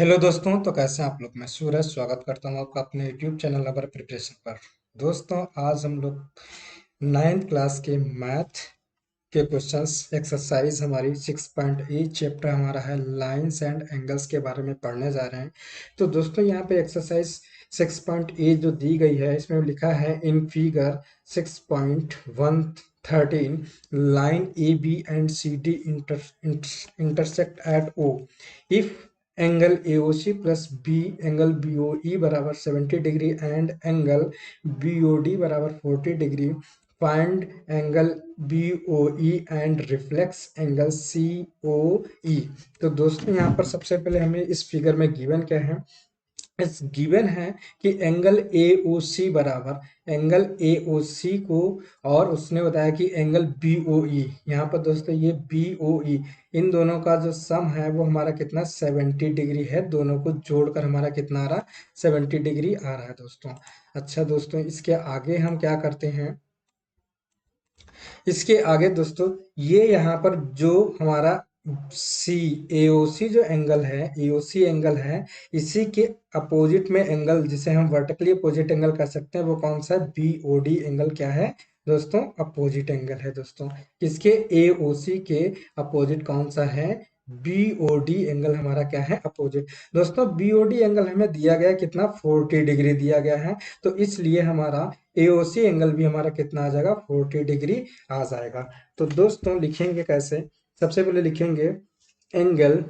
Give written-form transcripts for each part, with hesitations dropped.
Hello दोस्तों, तो कैसे हैं आप लोग। मैं सूरज स्वागत करता हूं आपका अपने यूट्यूब चैनल अवर प्रिपरेशन पर। दोस्तों, आज हम लोग 9th क्लास के मैथ के क्वेश्चंस एक्सरसाइज हमारी 6.8 चैप्टर हमारा है लाइंस एंड एंगल्स के बारे में पढ़ने जा रहे हैं। तो दोस्तों, यहाँ पे एक्सरसाइज 6.8 जो दी गई है, इसमें लिखा है in figure 6.113 line A B and C D intersect at O if angle AOC plus B angle BOE बराबर 70 डिग्री एंड एंगल BOD बराबर 40 degree. Find angle BOE and reflex angle COE। तो दोस्तों, यहाँ पर सबसे पहले हमें इस फिगर में गिवन क्या है। इस गिवन है कि एंगल AOC बराबर एंगल AOC को, और उसने बताया कि एंगल BOE, यहाँ पर दोस्तों ये BOE, इन दोनों का जो सम है वो हमारा कितना 70 डिग्री है। दोनों को जोड़कर हमारा कितना आ रहा 70 डिग्री आ रहा है दोस्तों। अच्छा दोस्तों, इसके आगे हम क्या करते हैं। इसके आगे दोस्तों, ये यहाँ पर जो हमारा सी AOC जो एंगल है, AOC एंगल है, इसी के अपोजिट में एंगल जिसे हम वर्टिकली अपोजिट एंगल कह सकते हैं, वो कौन सा है BOD एंगल। क्या है दोस्तों? अपोजिट एंगल है दोस्तों। किसके? AOC के अपोजिट कौन सा है? BOD एंगल हमारा क्या है? अपोजिट। दोस्तों, BOD एंगल हमें दिया गया कितना 40 डिग्री दिया गया है, तो इसलिए हमारा AOC एंगल भी हमारा कितना आ जाएगा 40 डिग्री आ जाएगा। तो दोस्तों, लिखेंगे कैसे। सबसे पहले लिखेंगे angle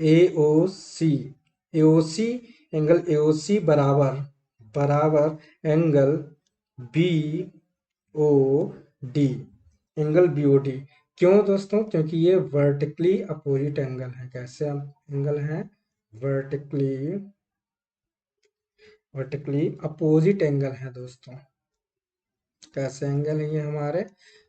AOC, AOC angle AOC बराबर बराबर एंगल BOD, एंगल BOD। क्यों दोस्तों? क्योंकि ये वर्टिकली अपोजिट एंगल है। कैसे एंगल है? वर्टिकली वर्टिकली अपोजिट एंगल है दोस्तों। कैसे एंगल है ये हमारे?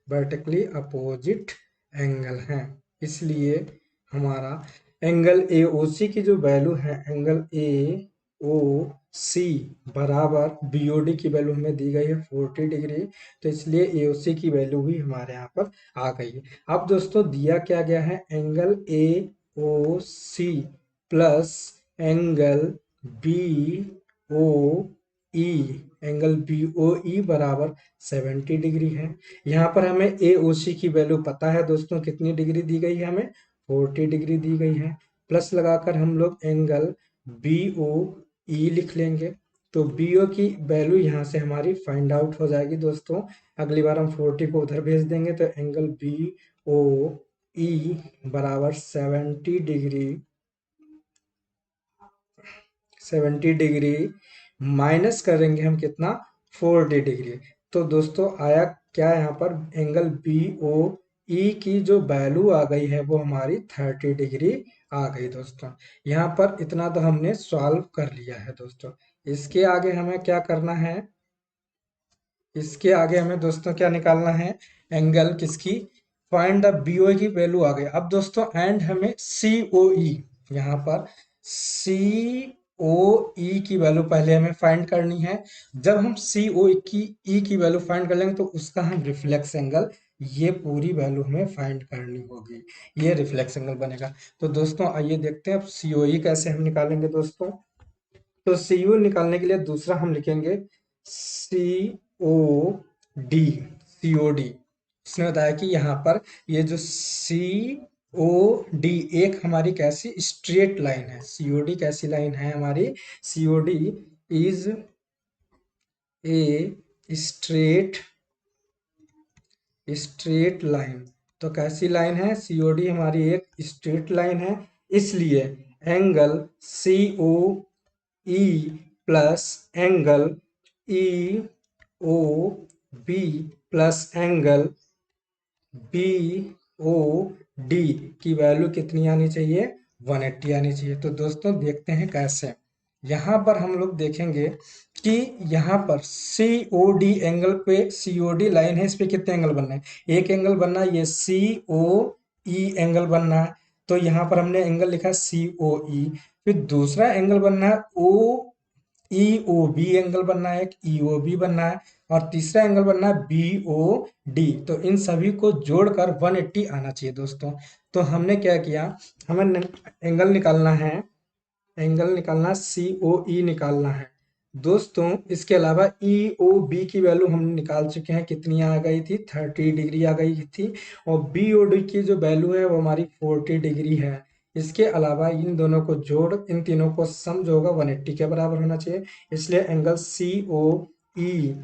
वर्टिकली अपोजिट एंगल है। इसलिए हमारा एंगल AOC की जो वैल्यू है, एंगल AOC बराबर BOD की वैल्यू हमें दी गई है 40 डिग्री, तो इसलिए AOC की वैल्यू भी हमारे यहाँ पर आ गई है। अब दोस्तों, दिया क्या गया है, angle AOC plus angle BOE, angle BOE बराबर 70 डिग्री है। यहाँ पर हमें AOC की वैल्यू पता है दोस्तों, कितनी डिग्री दी गई है हमें? 40 डिग्री दी गई है। प्लस लगाकर हम लोग एंगल BOE लिख लेंगे, तो BO की वैल्यू यहाँ से हमारी फाइंड आउट हो जाएगी दोस्तों। अगली बार हम 40 को उधर भेज देंगे, तो एंगल BOE बराबर 70 डिग्री माइनस करेंगे हम कितना 40 डिग्री। तो दोस्तों, आया क्या यहाँ पर? एंगल BOE की जो वैल्यू आ गई है वो हमारी 30 डिग्री आ गई दोस्तों। यहाँ पर इतना तो हमने सॉल्व कर लिया है दोस्तों। इसके आगे हमें क्या करना है? इसके आगे हमें दोस्तों क्या निकालना है? एंगल किसकी? फाइंड द BOE की वैल्यू आ गई। अब दोस्तों, एंड हमें COE, यहाँ पर COE की वैल्यू पहले हमें फाइंड करनी है। जब हम COE की वैल्यू फाइंड कर लेंगे, तो उसका हम रिफ्लेक्स एंगल, ये पूरी वैल्यू हमें फाइंड करनी होगी, ये रिफ्लेक्स एंगल बनेगा। तो दोस्तों, आइए देखते हैं अब COE कैसे हम निकालेंगे दोस्तों। तो CU निकालने के लिए दूसरा हम लिखेंगे COD, COD। इसने बताया कि यहाँ पर ये जो COD एक हमारी कैसी स्ट्रेट लाइन है। COD कैसी लाइन है हमारी? COD is a straight line. तो कैसी लाइन है? COD हमारी एक स्ट्रेट लाइन है, इसलिए angle COE plus angle EOB plus angle BOD की वैल्यू कितनी आनी चाहिए? 180 आनी चाहिए। तो दोस्तों, देखते हैं कैसे। यहाँ पर हम लोग देखेंगे कि यहाँ पर COD एंगल पे, COD लाइन है, इस पे कितने एंगल बनना है? एक एंगल बनना है, ये COE एंगल बनना है। तो यहाँ पर हमने एंगल लिखा COE। फिर दूसरा एंगल बनना है EOB एंगल बनना है, एक EOB बनना है, और तीसरा एंगल बनना है BOD। तो इन सभी को जोड़कर 180 आना चाहिए दोस्तों। तो हमने क्या किया, हमें एंगल निकालना है, एंगल निकालना, सी ओ ई निकालना है दोस्तों। इसके अलावा ई ओ बी की वैल्यू हम निकाल चुके हैं, कितनी आ गई थी, 30 डिग्री आ गई थी। और बी ओ डी की जो वैल्यू है वो हमारी 40 डिग्री है। इसके अलावा इन दोनों को जोड़, इन तीनों को सम जो होगा 180 के बराबर होना चाहिए। इसलिए angle C O E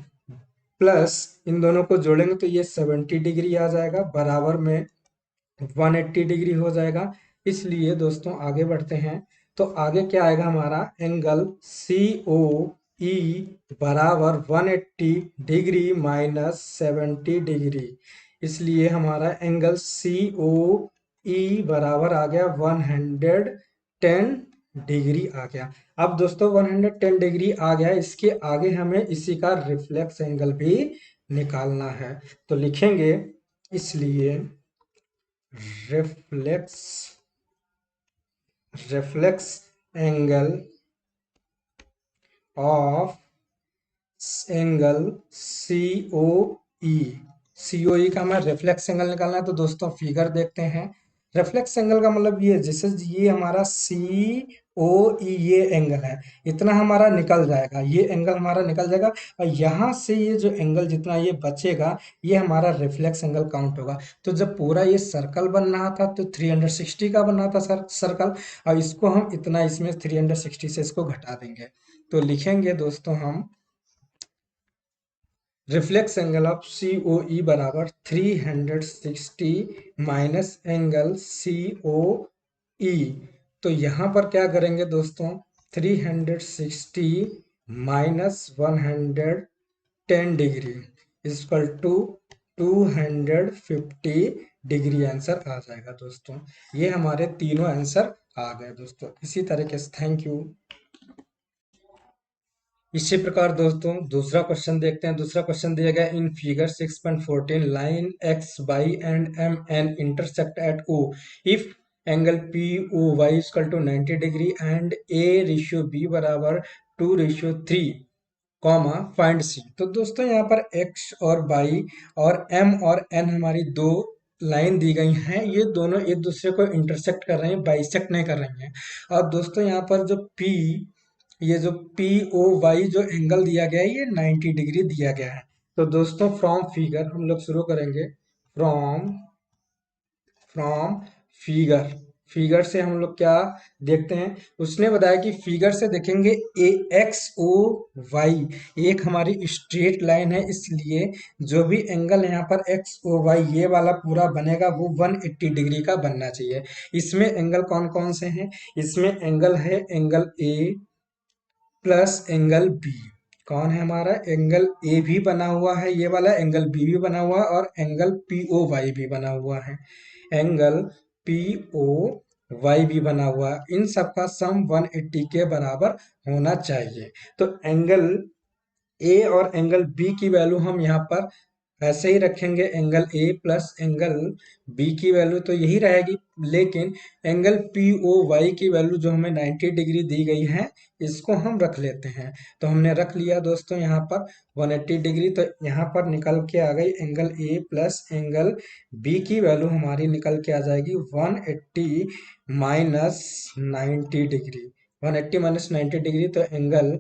plus इन दोनों को जोड़ेंगे तो ये 70 डिग्री आ जाएगा, बराबर में 180 डिग्री हो जाएगा। इसलिए दोस्तों आगे बढ़ते हैं, तो आगे क्या आएगा हमारा, एंगल सी ओ ई बराबर 180 डिग्री माइनस 70 डिग्री। इसलिए हमारा एंगल सी ओ ई बराबर आ गया 110 डिग्री आ गया। अब दोस्तों 110 डिग्री आ गया, इसके आगे हमें इसी का रिफ्लेक्स एंगल भी निकालना है। तो लिखेंगे, इसलिए reflex reflex angle of angle C O E, C O E का हमें रिफ्लेक्स एंगल निकालना है। तो दोस्तों फिगर देखते हैं, रिफ्लेक्स एंगल का मतलब ये, जैसे ये हमारा सी ओ ई ये एंगल है, इतना हमारा निकल जाएगा, ये एंगल हमारा निकल जाएगा। और यहाँ से ये जो एंगल जितना ये बचेगा, ये हमारा रिफ्लेक्स एंगल काउंट होगा। तो जब पूरा ये सर्कल बन रहा था तो 360 का बन रहा था सर्कल, और इसको हम इतना, इसमें 360 से इसको घटा देंगे। तो लिखेंगे दोस्तों हम, reflex angle of C O ई बराबर 360 माइनस एंगल सी ओ ई। तो यहाँ पर क्या करेंगे दोस्तों, 360 minus 110 degree equal to 250 degree answer आ जाएगा दोस्तों। ये हमारे तीनों आंसर आ गए दोस्तों। इसी तरीके से थैंक यू। इसी प्रकार दोस्तों दूसरा क्वेश्चन देखते हैं। दूसरा क्वेश्चन दिया गया, in figure 6.14 line X Y and M N intersect at O if angle P O Y equal to 90 degree and A ratio B बराबर 2:3 कॉमा फाइंड सी। तो दोस्तों यहाँ पर एक्स और वाई और एम और एन हमारी दो लाइन दी गई हैं, ये दोनों एक दूसरे को इंटरसेक्ट कर रही हैं, बाइसेक्ट नहीं कर रही हैं। और दोस्तों यहाँ पर जो पी, ये जो पी ओ वाई जो एंगल दिया गया है ये 90 डिग्री दिया गया है। तो दोस्तों फ्रॉम फिगर हम लोग शुरू करेंगे, फ्रॉम फ्रॉम फिगर, फिगर से हम लोग क्या देखते हैं, उसने बताया कि फिगर से देखेंगे ए एक्स ओ वाई एक हमारी स्ट्रेट लाइन है, इसलिए जो भी एंगल यहाँ पर एक्स ओ वाई ये वाला पूरा बनेगा वो 180 डिग्री का बनना चाहिए। इसमें एंगल कौन कौन से हैं, इसमें एंगल है angle A plus angle B. कौन है हमारा, एंगल ए भी बना हुआ है ये वाला, एंगल बी भी बना हुआ है, और एंगल पी ओ वाई भी बना हुआ है, एंगल पी ओ वाई भी बना हुआ है। इन सब का सम 180 के बराबर होना चाहिए। तो एंगल ए और एंगल बी की वैल्यू हम यहाँ पर ऐसे ही रखेंगे, angle A plus angle B की वैल्यू तो यही रहेगी, लेकिन एंगल पी ओ वाई की वैल्यू जो हमें 90 डिग्री दी गई है इसको हम रख लेते हैं। तो हमने रख लिया दोस्तों यहाँ पर 180 डिग्री। तो यहाँ पर निकल के आ गई angle A plus angle B की वैल्यू हमारी निकल के आ जाएगी 180 माइनस 90 डिग्री, 180 माइनस 90 डिग्री। तो angle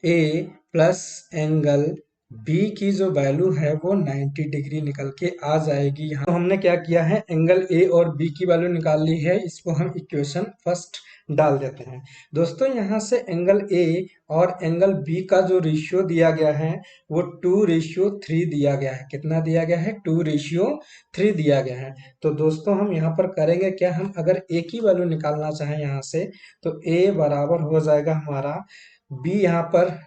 A plus angle B की जो वैल्यू है वो 90 डिग्री निकल के आ जाएगी। यहाँ तो हमने क्या किया है, एंगल ए और बी की वैल्यू निकाल ली है, इसको हम इक्वेशन फर्स्ट डाल देते हैं दोस्तों। यहाँ से एंगल ए और एंगल बी का जो रेशियो दिया गया है वो 2:3 दिया गया है। कितना दिया गया है, 2:3 दिया गया है। तो दोस्तों हम यहाँ पर करेंगे क्या, हम अगर ए की वैल्यू निकालना चाहें यहाँ से, तो ए बराबर हो जाएगा हमारा, बी यहाँ पर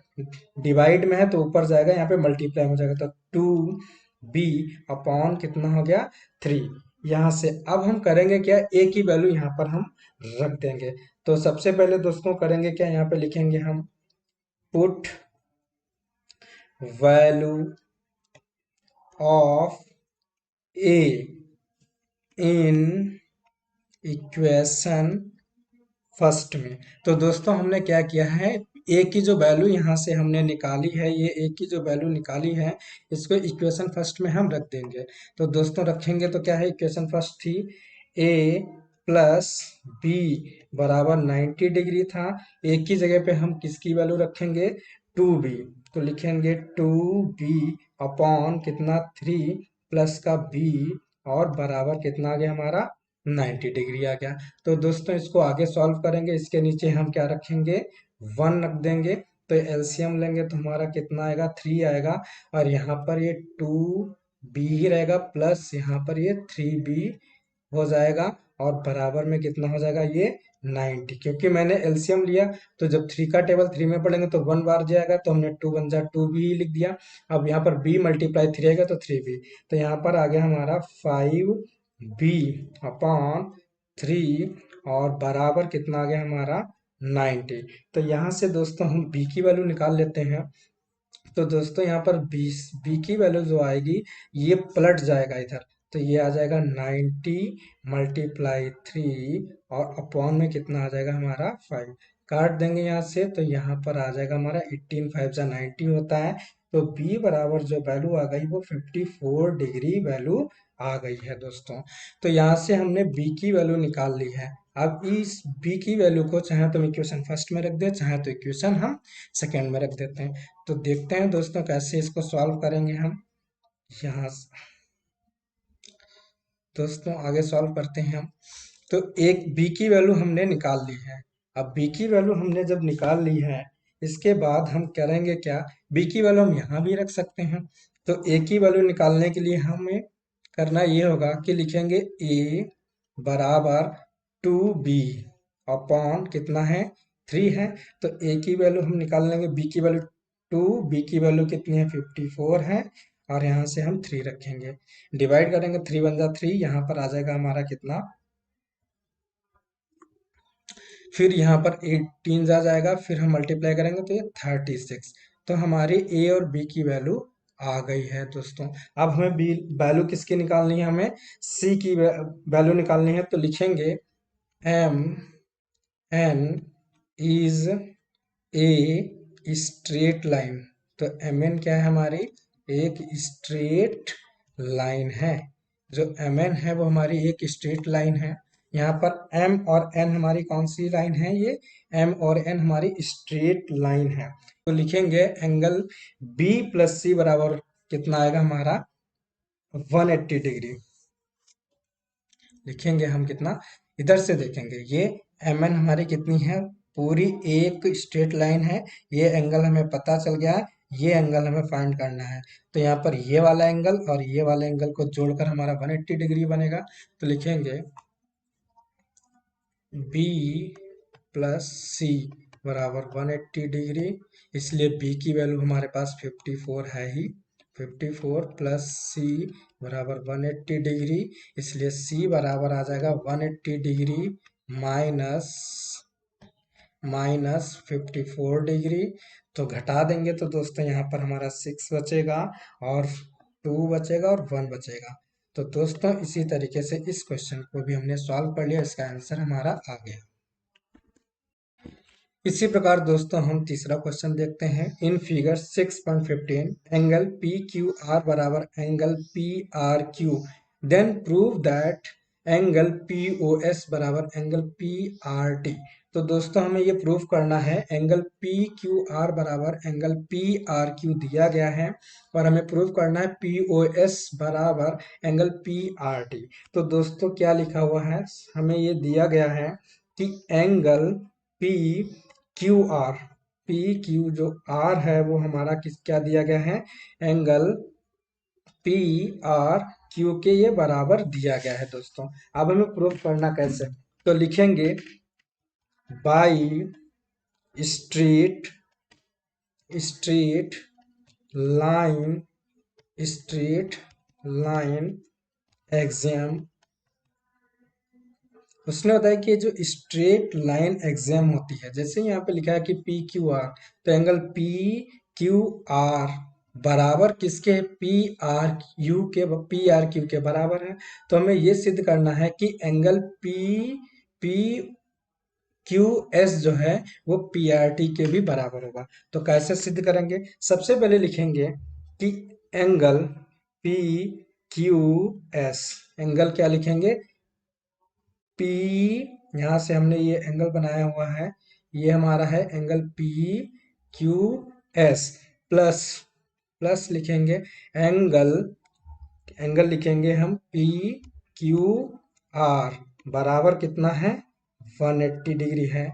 डिवाइड में है तो ऊपर जाएगा, यहाँ पे मल्टीप्लाई हो जाएगा, तो 2b अपॉन कितना हो गया 3। यहाँ से अब हम करेंगे क्या, ए की वैल्यू यहाँ पर हम रख देंगे। तो सबसे पहले दोस्तों करेंगे क्या, यहाँ पे लिखेंगे हम put value of A in equation first में। तो दोस्तों हमने क्या किया है, ए की जो वैल्यू यहाँ से हमने निकाली है, ये ए की जो वैल्यू निकाली है इसको इक्वेशन फर्स्ट में हम रख देंगे। तो दोस्तों रखेंगे तो क्या है, इक्वेशन फर्स्ट थी ए प्लस बी बराबर 90 डिग्री था। एक ही जगह पे हम किसकी वैल्यू रखेंगे, 2b। तो लिखेंगे 2b अपॉन कितना 3 प्लस का b और बराबर कितना आ गया हमारा 90 डिग्री आ गया। तो दोस्तों इसको आगे सॉल्व करेंगे, इसके नीचे हम क्या रखेंगे 1 रख देंगे। तो एलसीएम लेंगे तो हमारा कितना आएगा 3 आएगा, और यहाँ पर ये 2b ही रहेगा प्लस यहाँ पर ये 3b हो जाएगा, और बराबर में कितना हो जाएगा ये 90। क्योंकि मैंने एलसीएम लिया तो जब 3 का टेबल 3 में पढ़ेंगे तो 1 बार जाएगा, तो हमने 2 बन जा 2b ही लिख दिया। अब यहाँ पर b मल्टीप्लाई 3 आएगा तो 3b। तो यहाँ पर आ गया हमारा 5b अपॉन 3 और बराबर कितना आ गया हमारा 90। तो यहाँ से दोस्तों हम b की वैल्यू निकाल लेते हैं। तो दोस्तों यहाँ पर बी की वैल्यू जो आएगी ये पलट जाएगा इधर, तो ये आ जाएगा 90 मल्टीप्लाई 3 और अपॉन में कितना आ जाएगा हमारा 5। काट देंगे यहाँ से तो यहाँ पर आ जाएगा हमारा 18 5 जा 90 होता है। तो बी बराबर जो वैल्यू आ गई वो 54 डिग्री वैल्यू आ गई है दोस्तों। तो यहाँ से हमने बी की वैल्यू निकाल ली है। अब इस बी की वैल्यू को चाहे तो हम इक्वेशन फर्स्ट में रख दें, चाहे तो इक्वेशन हम सेकेंड में रख देते हैं। तो देखते हैं दोस्तों कैसे इसको सॉल्व करेंगे हम। यहाँ दोस्तों आगे सॉल्व करते हैं हम। तो एक b की वैल्यू हमने निकाल ली है। अब b की वैल्यू हमने जब निकाल ली है, इसके बाद हम करेंगे क्या, b की वैल्यू हम यहाँ भी रख सकते हैं। तो a की वैल्यू निकालने के लिए हमें करना ये होगा कि लिखेंगे a बराबर 2b अपॉन कितना है 3 है। तो a की वैल्यू हम निकाल लेंगे, b की वैल्यू 2, b की वैल्यू कितनी है 54 है, और यहाँ से हम 3 रखेंगे। डिवाइड करेंगे 3 1 जा 3, यहाँ पर आ जाएगा हमारा कितना, फिर यहाँ पर 18 जा जाएगा, फिर हम मल्टीप्लाई करेंगे तो ये 36। तो हमारी ए और बी की वैल्यू आ गई है दोस्तों। अब हमें बी वैल्यू किसकी निकालनी है, हमें सी की वैल्यू निकालनी है। तो लिखेंगे M N is a straight line. तो एम एन क्या है हमारी, एक स्ट्रेट लाइन है। जो एम एन है वो हमारी एक स्ट्रेट लाइन है। यहाँ पर एम और एन हमारी कौन सी लाइन है, ये एम और एन हमारी स्ट्रेट लाइन है। तो लिखेंगे एंगल बी प्लस सी बराबर कितना आएगा हमारा 180 डिग्री। लिखेंगे हम कितना, इधर से देखेंगे ये एम एन हमारी कितनी है, पूरी एक स्ट्रेट लाइन है। ये एंगल हमें पता चल गया है, ये एंगल हमें फाइंड करना है। तो यहाँ पर ये वाला एंगल और ये वाला एंगल को जोड़कर हमारा 180 डिग्री बनेगा। तो लिखेंगे बी प्लस सी बराबर 180 डिग्री, इसलिए बी की वैल्यू हमारे पास 54 है ही। 54 प्लस सी बराबर 180 डिग्री, इसलिए सी बराबर आ जाएगा 180 डिग्री माइनस 54 डिग्री। तो घटा देंगे तो दोस्तों यहाँ पर हमारा 6 बचेगा और 2 बचेगा और 1 बचेगा। तो दोस्तों इसी तरीके से इस क्वेश्चन को भी हमने सॉल्व कर लिया, इसका आंसर हमारा आ गया। इसी प्रकार दोस्तों हम तीसरा क्वेश्चन देखते हैं। In figure 6.15 angle P Q R बराबर angle P R Q, then prove that angle P O S बराबर एंगल पी आर टी। तो दोस्तों हमें ये प्रूव करना है, एंगल पी क्यू आर बराबर एंगल पी आर क्यू दिया गया है, और हमें प्रूव करना है पी ओ एस बराबर एंगल पी आर टी। तो दोस्तों क्या लिखा हुआ है, हमें ये दिया गया है कि angle P Q are, P Q जो आर है वो हमारा किस क्या दिया गया है, एंगल पी आर क्यू के ये बराबर दिया गया है दोस्तों। अब हमें प्रूव करना कैसे, तो लिखेंगे by straight straight line straight line exam. उसने बताया कि जो स्ट्रेट लाइन एग्जाम होती है, जैसे यहाँ पे लिखा है कि पी क्यू आर, तो एंगल पी क्यू आर बराबर किसके, पी आर यू के, पी आर क्यू के बराबर है। तो हमें ये सिद्ध करना है कि angle P P Q S जो है वो पी आर टी के भी बराबर होगा। तो कैसे सिद्ध करेंगे, सबसे पहले लिखेंगे कि angle P Q S, angle क्या लिखेंगे पी, यहाँ से हमने ये एंगल बनाया हुआ है, ये हमारा है angle P Q S, plus plus लिखेंगे एंगल, एंगल लिखेंगे हम पी क्यू आर, बराबर कितना है 180 डिग्री है।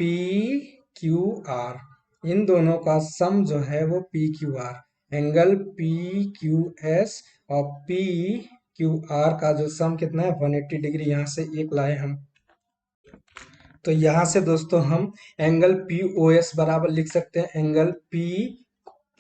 पी क्यू आर इन दोनों का सम जो है वो P Q are, angle P Q S और पी क्यू आर का जो सम कितना है 180 डिग्री, यहाँ से एक लाए हम। तो यहाँ से दोस्तों हम एंगल पी ओ एस बराबर लिख सकते हैं, एंगल पी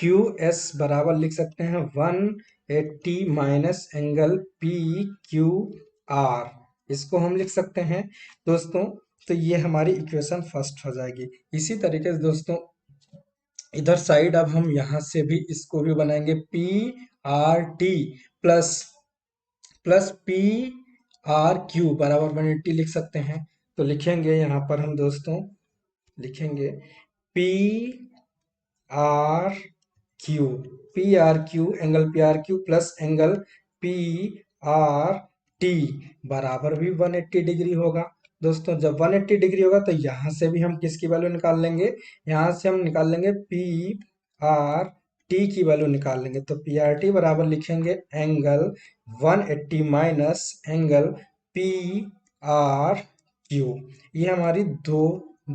क्यू एस बराबर लिख सकते हैं 180 minus angle P Q are, इसको हम लिख सकते हैं दोस्तों। तो ये हमारी इक्वेशन फर्स्ट हो जाएगी। इसी तरीके से दोस्तों इधर साइड अब हम यहाँ से भी इसको भी बनाएंगे, P R T plus plus P R Q बराबर 180 लिख सकते हैं। तो लिखेंगे यहाँ पर हम दोस्तों, लिखेंगे P R Q, P R Q angle P R Q plus angle P R T बराबर भी 180 डिग्री होगा। दोस्तों जब 180 डिग्री होगा तो यहाँ से भी हम किसकी वैल्यू निकाल लेंगे, यहाँ से हम निकाल लेंगे पी आर टी की वैल्यू निकाल लेंगे। तो पी आर टी बराबर लिखेंगे angle 180 minus angle P R Q, ये हमारी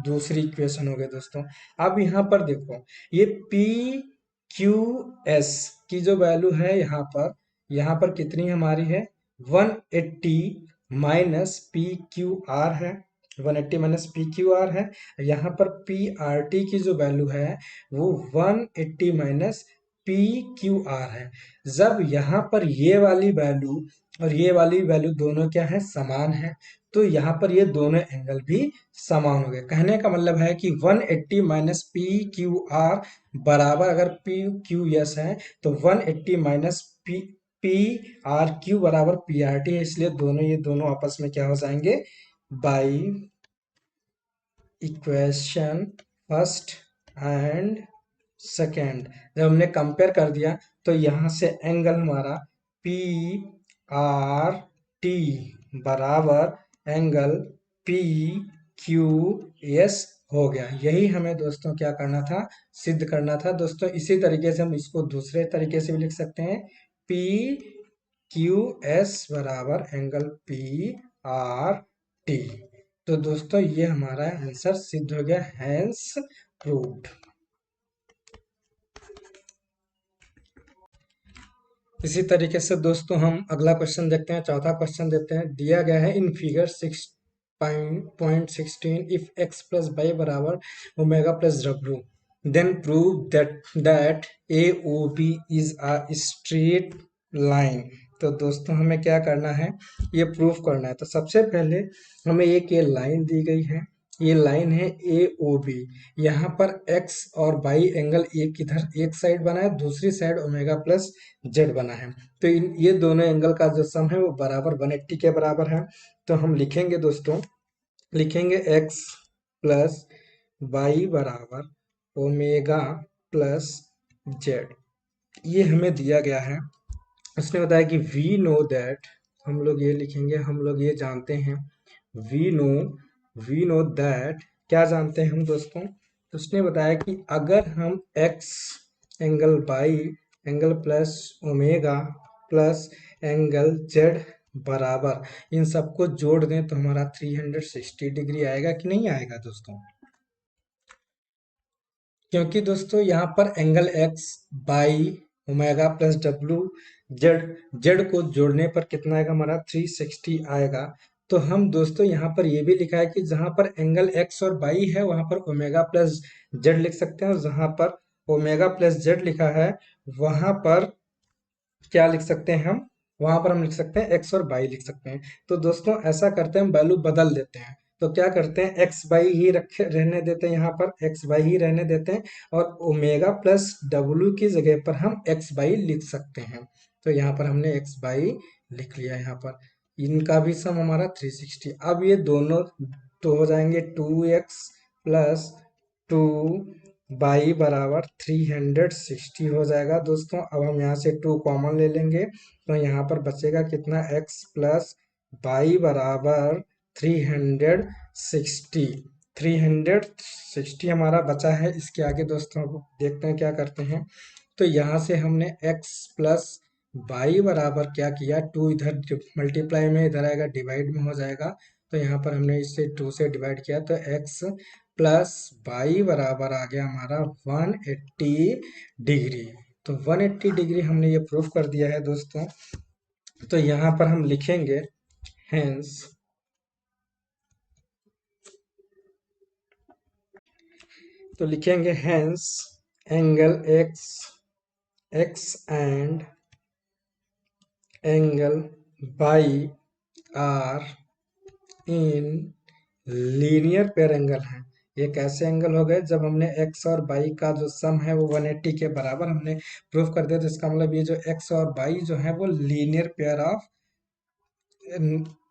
दूसरी इक्वेशन हो गई दोस्तों। अब यहाँ पर देखो ये पी क्यू एस की जो वैल्यू है यहाँ पर कितनी हमारी है 180 माइनस पी क्यू आर है, 180 माइनस पी क्यू आर है। यहाँ पर पी आर टी की जो वैल्यू है वो 180 माइनस पी क्यू आर है। जब यहाँ पर ये वाली वैल्यू और ये वाली वैल्यू दोनों क्या है, समान है, तो यहाँ पर ये दोनों एंगल भी समान हो गए। कहने का मतलब है कि 180 माइनस पी क्यू आर बराबर, अगर पी क्यू एस है तो 180 minus P P R Q बराबर पी आर टी है, इसलिए दोनों ये दोनों आपस में क्या हो जाएंगे, by equation first and second जब हमने कंपेयर कर दिया तो यहाँ से एंगल हमारा पी आर टी बराबर एंगल पी क्यू एस हो गया। यही हमें दोस्तों क्या करना था, सिद्ध करना था दोस्तों। इसी तरीके से हम इसको दूसरे तरीके से भी लिख सकते हैं, पी क्यू एस बराबर एंगल पी आर टी। तो दोस्तों ये हमारा आंसर सिद्ध हो गया, हैंस प्रूव्ड। इसी तरीके से दोस्तों हम अगला क्वेश्चन देखते हैं, चौथा क्वेश्चन देते हैं। दिया गया है in figure 6.16 if x plus y बराबर omega plus W then prove that A O B is a straight line. तो दोस्तों हमें क्या करना है, ये प्रूफ करना है। तो सबसे पहले हमें एक ये लाइन दी गई है, ये लाइन है ए ओ बी। यहाँ पर x और y एंगल एक इधर एक साइड बना है, दूसरी साइड ओमेगा प्लस जेड बना है। तो ये दोनों एंगल का जो सम है वो बराबर 180 के बराबर है। तो हम लिखेंगे दोस्तों, लिखेंगे x प्लस वाई बराबर ओमेगा प्लस जेड, ये हमें दिया गया है। उसने बताया कि वी नो दैट, हम लोग ये लिखेंगे, हम लोग ये जानते हैं, वी नो दैट, क्या जानते हैं हम दोस्तों, तो उसने बताया कि अगर हम x angle by angle plus omega plus angle Z बराबर इन सबको जोड़ दें तो हमारा 360 डिग्री आएगा कि नहीं आएगा दोस्तों। क्योंकि दोस्तों यहाँ पर angle x by omega plus W Z, Z को जोड़ने पर कितना आएगा हमारा 360 आएगा। तो हम दोस्तों यहाँ पर ये भी लिखा है कि जहाँ पर एंगल x और बाई है वहाँ पर ओमेगा प्लस जेड लिख सकते हैं, और जहाँ पर ओमेगा प्लस जेड लिखा है वहाँ पर क्या लिख सकते हैं हम, वहां पर हम लिख सकते हैं एक्स और बाई लिख सकते हैं। तो दोस्तों ऐसा करते हैं, हम वैल्यू बदल देते हैं। तो क्या करते हैं, एक्स बाई ही रखे रहने देते हैं, यहाँ पर एक्स बाई ही रहने देते हैं, और ओमेगा प्लस डब्ल्यू की जगह पर हम एक्स बाई लिख सकते हैं। तो यहाँ पर हमने एक्स बाई लिख लिया। यहाँ पर इनका भी सम हमारा 360। अब ये दोनों तो हो जाएंगे 2x प्लस 2 बाई बराबर 360 हो जाएगा दोस्तों। अब हम यहाँ से 2 कॉमन ले लेंगे तो यहाँ पर बचेगा कितना, x प्लस बाई बराबर 360। 360 हमारा बचा है। इसके आगे दोस्तों अब देखते हैं क्या करते हैं। तो यहाँ से हमने x प्लस बाई बराबर क्या किया, 2 इधर मल्टीप्लाई में इधर आएगा, डिवाइड में हो जाएगा। तो यहाँ पर हमने इसे 2 से डिवाइड किया तो x प्लस बाई बराबर आ गया हमारा 180 डिग्री। तो 180 डिग्री हमने ये प्रूफ कर दिया है दोस्तों। तो यहाँ पर हम लिखेंगे हेंस, तो लिखेंगे hence angle X and angle Y are in linear pair angle हैं। ये कैसे एंगल हो गए, जब हमने x और बाई का जो सम है वो 180 के बराबर हमने प्रूफ कर दिया। तो इसका मतलब ये जो x और बाई जो है वो linear pair of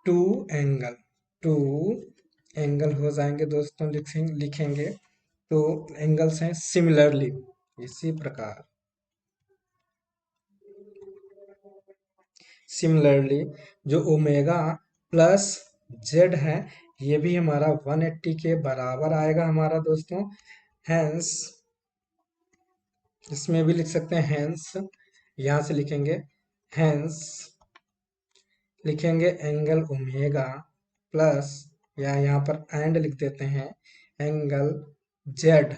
two angle two angle हो जाएंगे दोस्तों। लिखेंगे तो एंगल्स हैं सिमिलरली, इसी प्रकार सिमिलरली जो ओमेगा प्लस जेड है ये भी हमारा 180 के बराबर आएगा हमारा दोस्तों। हेंस इसमें भी लिख सकते हैं हेंस, यहां से लिखेंगे हेंस, लिखेंगे एंगल ओमेगा प्लस, या यहाँ पर एंड लिख देते हैं, angle Z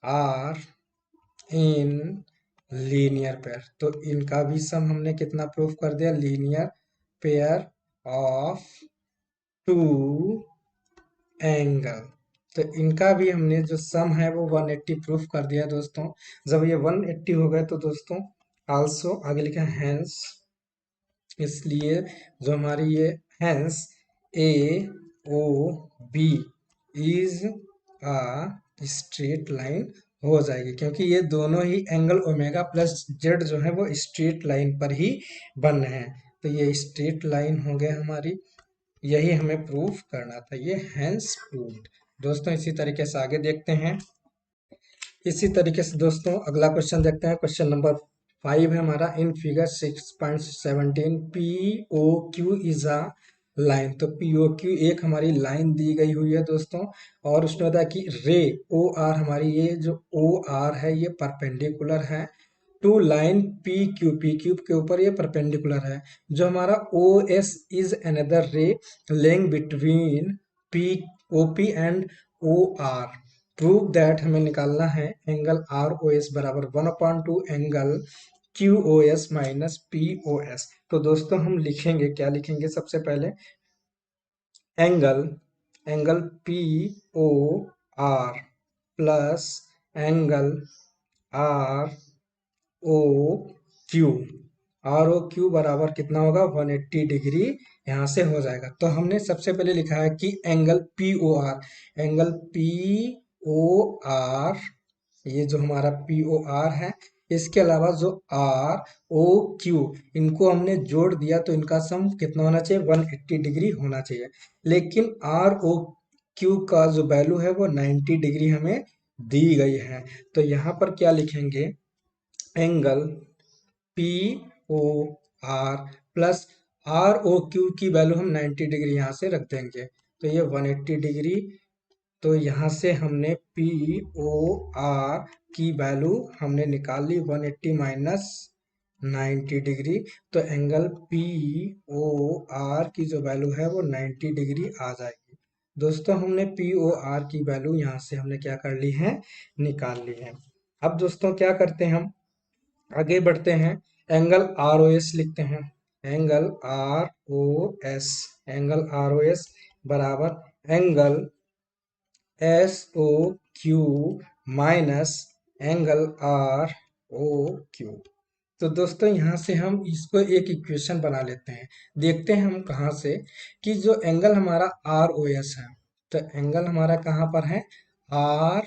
are in linear pair. तो इनका भी सम हमने कितना प्रूफ कर दिया, linear pair of two angle. तो इनका भी हमने जो सम है वो 180 प्रूफ कर दिया दोस्तों। जब ये 180 हो गए तो दोस्तों आल्सो आगे लिखा हैंस, इसलिए जो हमारी ये hence A O B is a straight line हो जाएगी, क्योंकि ये दोनों ही एंगल ओमेगा प्लस जेड जो है वो स्ट्रेट लाइन पर ही बन रहे हैं। तो ये स्ट्रेट लाइन हो गया हमारी, यही हमें प्रूफ करना था, ये हैंस प्रूव्ड। दोस्तों इसी तरीके से आगे देखते हैं। इसी तरीके से दोस्तों अगला क्वेश्चन देखते हैं। क्वेश्चन नंबर 5 है हमारा, in figure 6.17 P O Q is a line. तो पी ओ क्यू एक हमारी लाइन दी गई हुई है दोस्तों, और उसने बताया कि रे ओ आर, हमारी ये जो ओ आर है ये परपेंडिकुलर है टू लाइन पी क्यू के ऊपर ये परपेंडिकुलर है। जो हमारा O S is another ray lying between P O P and O R, prove that, हमें निकालना है एंगल आर ओ एस बराबर 1/2 angle Q O S minus P O S. तो दोस्तों हम लिखेंगे, क्या लिखेंगे, सबसे पहले angle angle P O R plus angle R O Q, R O Q बराबर कितना होगा 180 डिग्री, यहाँ से हो जाएगा। तो हमने सबसे पहले लिखा है कि angle P O R, angle P O R, ये जो हमारा पी ओ आर है, इसके अलावा जो आर ओ क्यू, इनको हमने जोड़ दिया तो इनका सम कितना होना चाहिए, 180 डिग्री होना चाहिए। लेकिन आर ओ क्यू का जो वैल्यू है वो 90 डिग्री हमें दी गई है। तो यहाँ पर क्या लिखेंगे, angle P O R plus R O Q की वैल्यू हम 90 डिग्री यहाँ से रख देंगे, तो ये 180 डिग्री। तो यहाँ से हमने पी ओ आर की वैल्यू हमने निकाल ली 180 माइनस 90 डिग्री। तो एंगल पी ओ आर की जो वैल्यू है वो 90 डिग्री आ जाएगी। दोस्तों हमने पी ओ आर की वैल्यू यहाँ से हमने क्या कर ली है, निकाल ली है। अब दोस्तों क्या करते हैं, हम आगे बढ़ते हैं, एंगल आर ओ एस लिखते हैं, angle R O S, angle R O S बराबर angle S O Q minus angle R O Q. तो दोस्तों यहाँ से हम इसको एक इक्वेशन बना लेते हैं। देखते हैं हम कहाँ से, कि जो एंगल हमारा आर ओ एस है, तो एंगल हमारा कहाँ पर है, आर,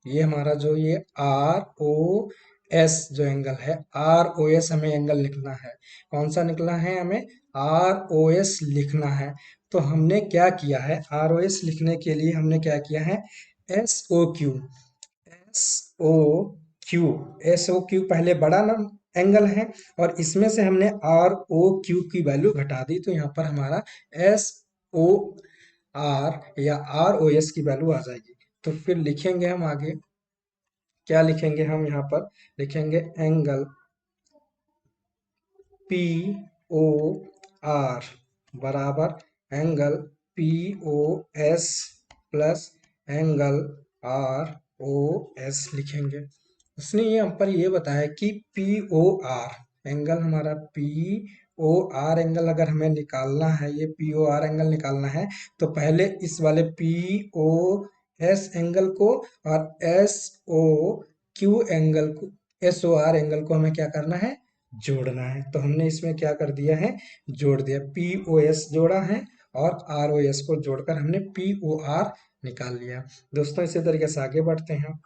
ये हमारा जो ये आर ओ एस जो एंगल है, आर ओ एस हमें एंगल लिखना है। कौन सा निकला है, हमें आर ओ एस लिखना है। तो हमने क्या किया है, आर ओ एस लिखने के लिए हमने क्या किया है, S O Q, S O Q, S O Q पहले बड़ा नाम एंगल है, और इसमें से हमने आर ओ क्यू की वैल्यू घटा दी। तो यहाँ पर हमारा एस ओ आर या आर ओ एस की वैल्यू आ जाएगी। तो फिर लिखेंगे हम आगे, क्या लिखेंगे हम यहाँ पर, लिखेंगे एंगल पी ओ आर बराबर angle P O S plus angle R O S लिखेंगे। उसने ये हम पर ये बताया कि पी ओ आर एंगल हमारा पी ओ आर एंगल अगर हमें निकालना है, ये पी ओ आर एंगल निकालना है, तो पहले इस वाले पी ओ एस एंगल को और एस ओ क्यू एंगल को, एस ओ आर एंगल को हमें क्या करना है, जोड़ना है। तो हमने इसमें क्या कर दिया है, जोड़ दिया, पी ओ एस जोड़ा है और आर ओ एस को जोड़कर हमने पी ओ आर निकाल लिया। दोस्तों इसी तरीके से आगे बढ़ते हैं।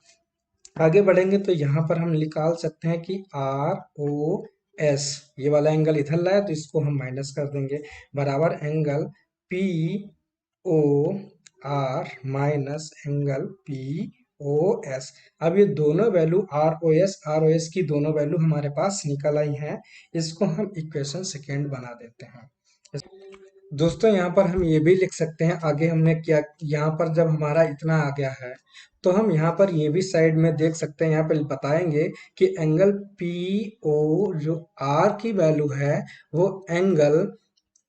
आगे बढ़ेंगे तो यहाँ पर हम निकाल सकते हैं कि आर ओ एस, ये वाला एंगल इधर लाया तो इसको हम माइनस कर देंगे, बराबर angle P O R minus angle P O S. अब ये दोनों वैल्यू आर ओ एस की दोनों वैल्यू हमारे पास निकल आई हैं। इसको हम इक्वेशन सेकेंड बना देते हैं। दोस्तों यहाँ पर हम ये भी लिख सकते हैं, आगे हमने क्या, यहाँ पर जब हमारा इतना आ गया है तो हम यहाँ पर ये भी साइड में देख सकते हैं, यहाँ पर बताएंगे कि एंगल पी ओ जो आर की वैल्यू है वो एंगल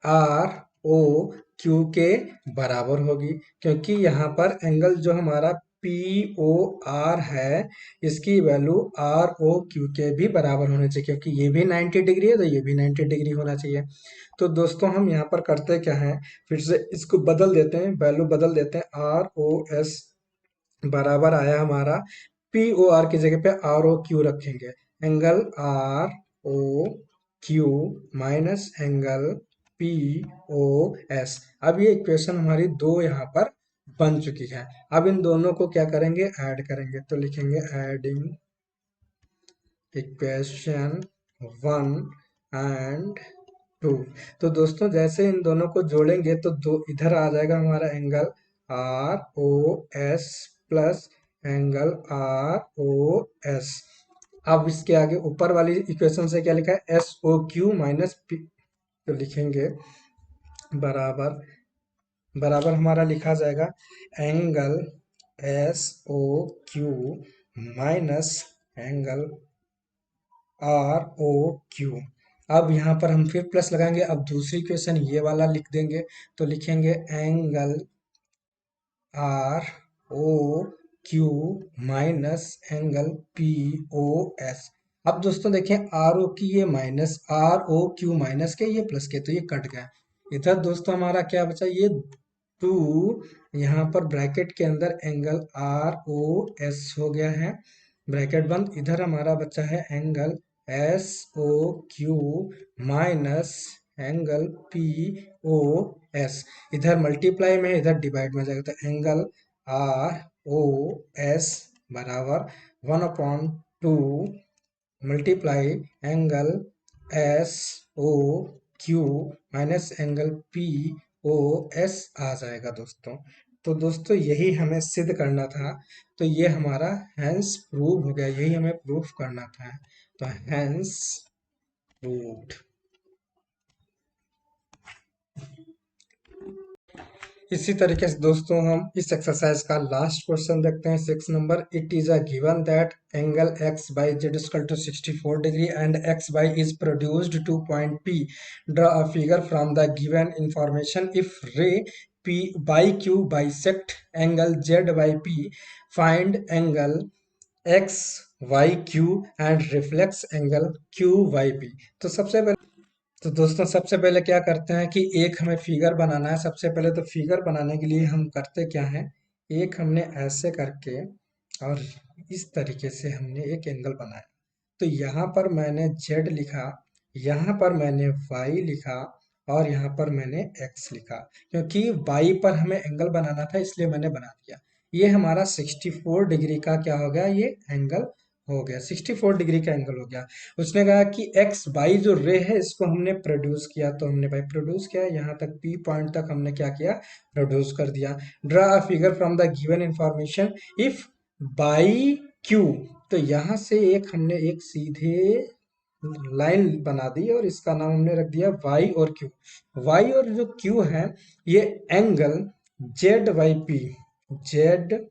आर ओ क्यू के बराबर होगी, क्योंकि यहाँ पर एंगल जो हमारा पी ओ आर है इसकी वैल्यू आर ओ क्यू के भी बराबर होनी चाहिए, क्योंकि ये भी 90 डिग्री है तो ये भी 90 डिग्री होना चाहिए। तो दोस्तों हम यहाँ पर करते क्या हैं, फिर से इसको बदल देते हैं, वैल्यू बदल देते हैं, आर ओ एस बराबर आया हमारा, पी ओ आर की जगह पे आर ओ क्यू रखेंगे, angle R O Q minus angle P O S. अब ये इक्वेशन हमारी दो यहाँ पर बन चुकी है। अब इन दोनों को क्या करेंगे, ऐड करेंगे, तो लिखेंगे एडिंग इक्वेशन 1 एंड 2। तो दोस्तों जैसे इन दोनों को जोड़ेंगे तो दो इधर आ जाएगा हमारा angle R O S plus angle R O S. अब इसके आगे ऊपर वाली इक्वेशन से क्या लिखा है, S O Q minus P, तो लिखेंगे बराबर, बराबर हमारा लिखा जाएगा angle S O Q minus angle R O Q. अब यहाँ पर हम फिर प्लस लगाएंगे, अब दूसरी इक्वेशन ये वाला लिख देंगे, तो लिखेंगे angle R O Q minus angle P O S. अब दोस्तों देखें आर ओ की ये minus, R O Q minus के ये प्लस के, तो ये कट गया। इधर दोस्तों हमारा क्या बचा, ये टू, यहाँ पर ब्रैकेट के अंदर एंगल आर ओ एस हो गया है, ब्रैकेट बंद। इधर हमारा बचा है angle S O Q minus angle P O S, इधर मल्टीप्लाई में इधर डिवाइड में जाएगा, तो एंगल आर ओ एस बराबर 1/2 multiply angle S O Q minus angle P O S आ जाएगा दोस्तों। तो दोस्तों यही हमें सिद्ध करना था, तो ये हमारा हैंस प्रूव हो गया, यही हमें प्रूफ करना था, तो हैंस प्रूव्ड। इसी तरीके से दोस्तों हम इस एक्सरसाइज का लास्ट क्वेश्चन देखते हैं, 6 number. It is a given that angle X Y Z equal to 64 degree and X Y is produced to point P. Draw a figure from the given information if ray P Y Q bisect angle Z Y P, find angle X Y Q and reflex angle Q Y P. तो दोस्तों सबसे पहले क्या करते हैं कि एक हमें फिगर बनाना है। सबसे पहले तो फिगर बनाने के लिए हम करते क्या है, एक हमने ऐसे करके और इस तरीके से हमने एक एंगल बनाया। तो यहाँ पर मैंने z लिखा, यहाँ पर मैंने y लिखा और यहाँ पर मैंने x लिखा, क्योंकि y पर हमें एंगल बनाना था इसलिए मैंने बना दिया। ये हमारा 64 डिग्री का क्या हो गया, ये एंगल हो गया, 64 डिग्री का एंगल हो गया। उसने कहा कि एक्स वाई जो रे है इसको हमने प्रोड्यूस किया, तो हमने भाई प्रोड्यूस किया, यहाँ तक पी पॉइंट तक हमने क्या किया, प्रोड्यूस कर दिया। Draw a figure from the given information if by Q, तो यहाँ से एक हमने एक सीधे लाइन बना दी और इसका नाम हमने रख दिया y और q। y और जो q है ये angle Z Y P, Z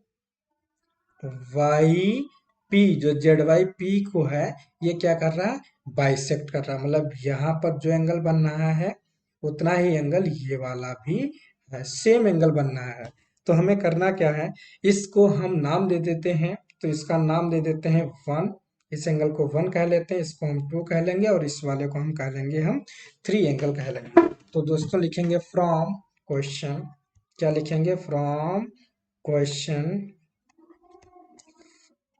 Y P, जो जेड वाई पी को है, ये क्या कर रहा है, बाइसेक्ट कर रहा है। मतलब यहाँ पर जो एंगल बन रहा है उतना ही एंगल ये वाला भी है, सेम एंगल बन रहा है। तो हमें करना क्या है, इसको हम नाम दे देते हैं। तो इसका नाम दे देते हैं 1, इस एंगल को 1 कह लेते हैं, इसको हम 2 कह लेंगे, और इस वाले को हम कह लेंगे हम 3 एंगल कह लेंगे। तो दोस्तों लिखेंगे फ्रॉम क्वेश्चन, क्या लिखेंगे, फ्रॉम क्वेश्चन,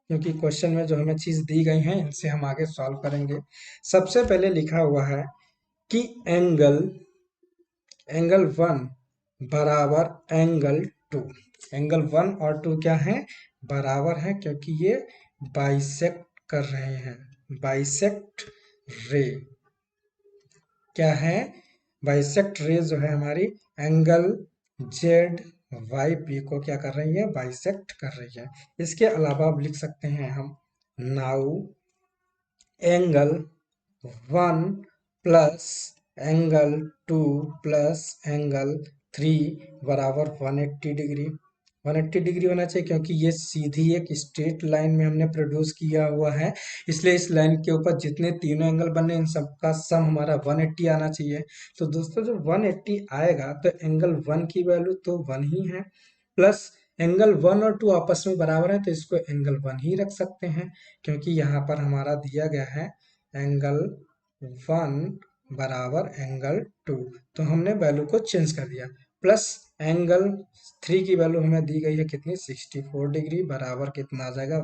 क्योंकि क्वेश्चन में जो हमें चीज दी गई है इनसे हम आगे सॉल्व करेंगे। सबसे पहले लिखा हुआ है कि एंगल एंगल 1 बराबर एंगल 2। एंगल 1 और 2 क्या है, बराबर है, क्योंकि ये बाइसेक्ट कर रहे हैं। बाइसेक्ट रे क्या है, बाइसेक्ट रे जो है हमारी एंगल जेड वाई पी को क्या कर रही है, बाइसेक्ट कर रही है। इसके अलावा अब लिख सकते हैं हम, now angle 1 plus angle 2 plus angle 3 बराबर 180 डिग्री। 180 डिग्री होना चाहिए, क्योंकि ये सीधी एक स्ट्रेट लाइन में हमने प्रोड्यूस किया हुआ है, इसलिए इस लाइन के ऊपर जितने तीनों एंगल बने इन सबका सम हमारा 180 आना चाहिए। तो दोस्तों जब 180 आएगा तो एंगल 1 की वैल्यू तो 1 ही है, प्लस एंगल 1 और 2 आपस में बराबर है, तो इसको एंगल 1 ही रख सकते हैं, क्योंकि यहाँ पर हमारा दिया गया है एंगल 1 बराबर एंगल 2। तो हमने वैल्यू को चेंज कर दिया, प्लस एंगल 3 की वैल्यू हमें दी गई है कितनी, 64 डिग्री, बराबर कितना आ जाएगा,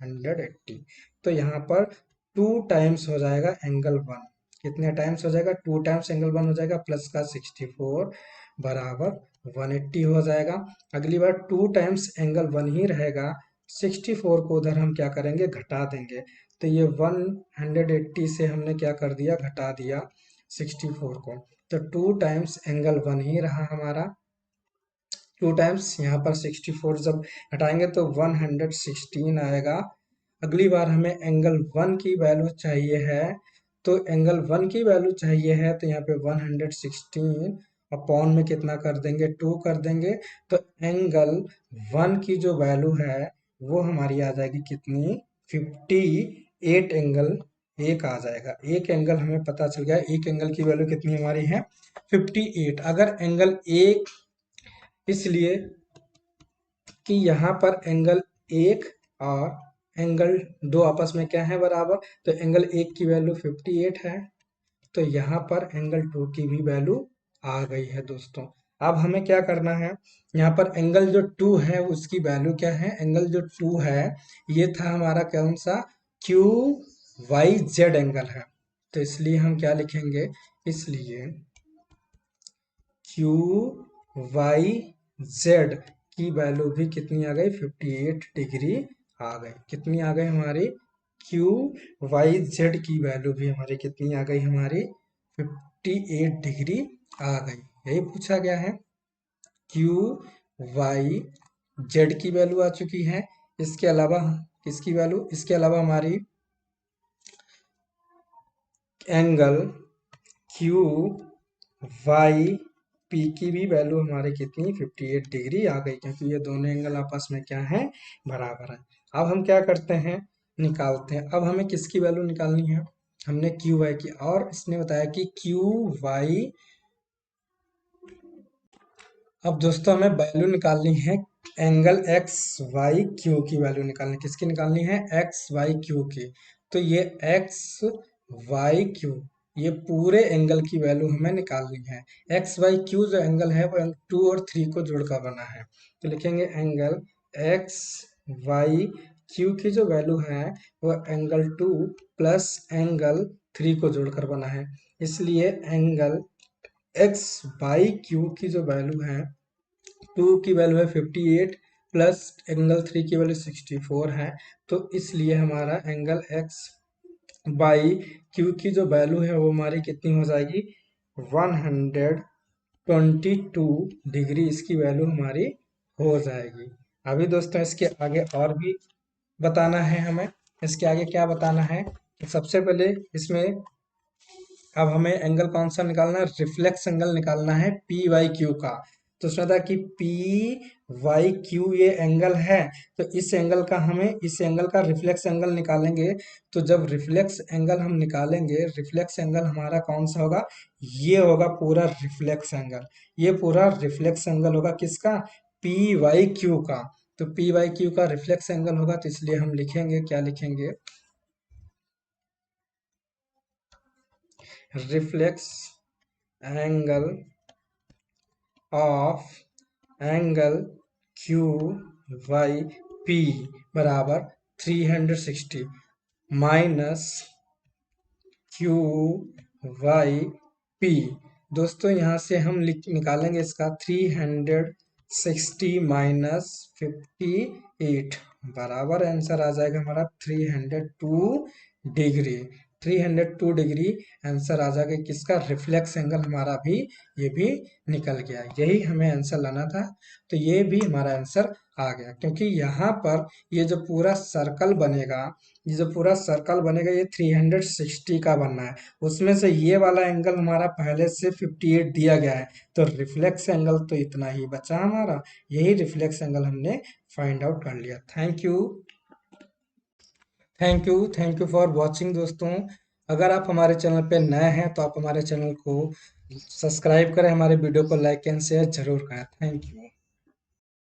180। तो यहाँ पर 2 टाइम्स हो जाएगा एंगल 1, कितने टाइम्स हो जाएगा, 2 टाइम्स एंगल 1 हो जाएगा, प्लस का 64 बराबर 180 हो जाएगा। अगली बार 2 टाइम्स एंगल 1 ही रहेगा, 64 को उधर हम क्या करेंगे, घटा देंगे। तो ये 180 से हमने क्या कर दिया, घटा दिया 64 को, तो 2 टाइम्स एंगल 1 ही रहा हमारा। 2 टाइम्स यहाँ पर 64 जब हटाएंगे तो 116 आएगा। अगली बार हमें एंगल 1 की वैल्यू चाहिए है, तो एंगल 1 की वैल्यू चाहिए है, तो यहाँ पे 116 अपॉन में कितना कर देंगे, 2 कर देंगे। तो एंगल 1 की जो वैल्यू है वो हमारी आ जाएगी कितनी, 58 एंगल एक आ जाएगा। एक एंगल हमें पता चल गया, एक एंगल की वैल्यू कितनी हमारी है, 58। अगर एंगल एक, इसलिए कि यहाँ पर एंगल एक और एंगल 2 आपस में क्या है, बराबर, तो एंगल एक की वैल्यू 58 है, तो यहाँ पर एंगल 2 की भी वैल्यू आ गई है दोस्तों। अब हमें क्या करना है, यहाँ पर एंगल जो 2 है उसकी वैल्यू क्या है, एंगल जो 2 है ये था हमारा कौन सा, क्यू वाई जेड एंगल है। तो इसलिए हम क्या लिखेंगे, इसलिए क्यू वाई जेड की वैल्यू भी कितनी आ गई, 58 डिग्री आ गई। कितनी आ गई हमारी, क्यू वाई जेड की वैल्यू भी हमारी कितनी आ गई, हमारी 58 डिग्री आ गई। यही पूछा गया है, क्यू वाई जेड की वैल्यू आ चुकी है। इसके अलावा किसकी वैल्यू, इसके अलावा हमारी एंगल क्यू वाई पी की भी वैल्यू हमारी कितनी, 58 डिग्री आ गई, क्योंकि ये दोनों एंगल आपस में क्या है, बराबर है। अब हम क्या करते हैं, निकालते हैं। अब हमें किसकी वैल्यू निकालनी है, हमने क्यू वाई की, और इसने बताया कि क्यू वाई, अब दोस्तों हमें वैल्यू निकालनी है एंगल एक्स वाई क्यू की वैल्यू निकालनी, किसकी निकालनी है, एक्स वाई क्यू की। तो ये एक्स वाई क्यू, ये पूरे एंगल की वैल्यू हमें निकालनी है। एक्स वाई क्यू जो एंगल है वो 2 और 3 को जोड़कर बना है, तो लिखेंगे एंगल एक्स वाई क्यू की जो वैल्यू है वो एंगल 2 प्लस एंगल 3 को जोड़कर बना है। इसलिए एंगल एक्स बाई क्यू की जो वैल्यू है, 2 की वैल्यू है 58 प्लस एंगल 3 की वैल्यू 64 है, तो इसलिए हमारा एंगल एक्स बाई क्यू की जो वैल्यू है वो हमारी कितनी हो जाएगी, 122 डिग्री इसकी वैल्यू हमारी हो जाएगी। अभी दोस्तों इसके आगे और भी बताना है हमें, इसके आगे क्या बताना है, तो सबसे पहले इसमें अब हमें एंगल कौन सा निकालना है, रिफ्लेक्स एंगल निकालना है पी वाई क्यू का। तो उसमें था कि पी वाई क्यू ये एंगल है, तो इस एंगल का हमें इस एंगल का रिफ्लेक्स एंगल निकालेंगे। तो जब रिफ्लेक्स एंगल हम निकालेंगे, रिफ्लेक्स एंगल हमारा कौन सा होगा, ये होगा पूरा रिफ्लेक्स एंगल। ये पूरा रिफ्लेक्स एंगल होगा किसका, पी वाई क्यू का। तो पी वाई क्यू का रिफ्लेक्स एंगल होगा, तो इसलिए हम लिखेंगे, क्या लिखेंगे, reflex angle of angle Q Y P बराबर 360 माइनस क्यू वाई पी। दोस्तों यहाँ से हम निकालेंगे इसका 360 माइनस 58 बराबर आंसर आ जाएगा हमारा 302 डिग्री। 302 डिग्री आंसर आ जाएगा किसका, रिफ्लेक्स एंगल हमारा भी ये भी निकल गया। यही हमें आंसर लाना था, तो ये भी हमारा आंसर आ गया, क्योंकि यहाँ पर ये जो पूरा सर्कल बनेगा, ये जो पूरा सर्कल बनेगा ये 360 का बनना है। उसमें से ये वाला एंगल हमारा पहले से 58 दिया गया है, तो रिफ्लेक्स एंगल तो इतना ही बचा हमारा। यही रिफ्लेक्स एंगल हमने फाइंड आउट कर लिया। Thank you, thank you for watching दोस्तों। अगर आप हमारे चैनल पे नए हैं तो आप हमारे चैनल को सब्सक्राइब करें, हमारे वीडियो को लाइक एंड शेयर जरूर करें। Thank you.